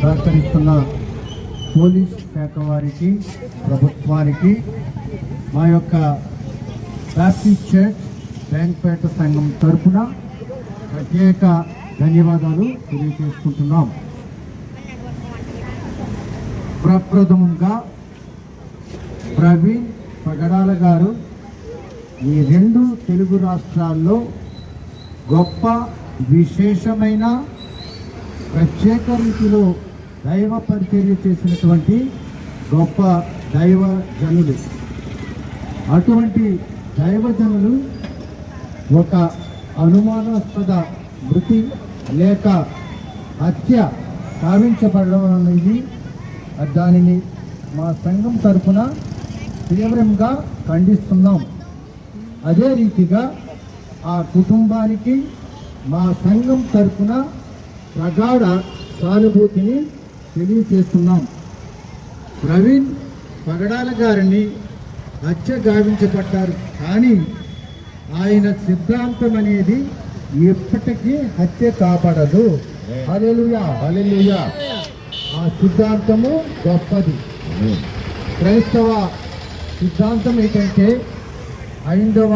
సహకరిస్తున్న పోలీస్ శాఖ వారికి, ప్రభుత్వానికి మా యొక్క బ్యాప్టిస్ట్ చర్చ్ బ్యాంక్పేట సంఘం తరఫున ప్రత్యేక ధన్యవాదాలు తెలియజేసుకుంటున్నాం. ప్రప్రథమంగా ప్రవీణ్ పగడాల గారు ఈ 2 తెలుగు రాష్ట్రాల్లో గొప్ప విశేషమైన ప్రత్యేక రీతిలో దైవ పరిచర్య చేసినటువంటి గొప్ప దైవజనులు. అటువంటి దైవజనులు ఒక అనుమానాస్పద మృతి లేక హత్య సాధించబడడం అనేది దానిని మా సంఘం తరఫున తీవ్రంగా ఖండిస్తున్నాం. అదే రీతిగా ఆ కుటుంబానికి మా సంఘం తరఫున ప్రగాఢ సానుభూతిని తెలియజేస్తున్నాం. ప్రవీణ్ పగడాల గారిని హత్య గావించబడ్డారు, కానీ ఆయన సిద్ధాంతం అనేది ఎప్పటికీ హత్య కాపాడదు. హల్లెలూయా, హల్లెలూయా. ఆ సిద్ధాంతము గొప్పది. క్రైస్తవ సిద్ధాంతం ఏంటంటే హైందవ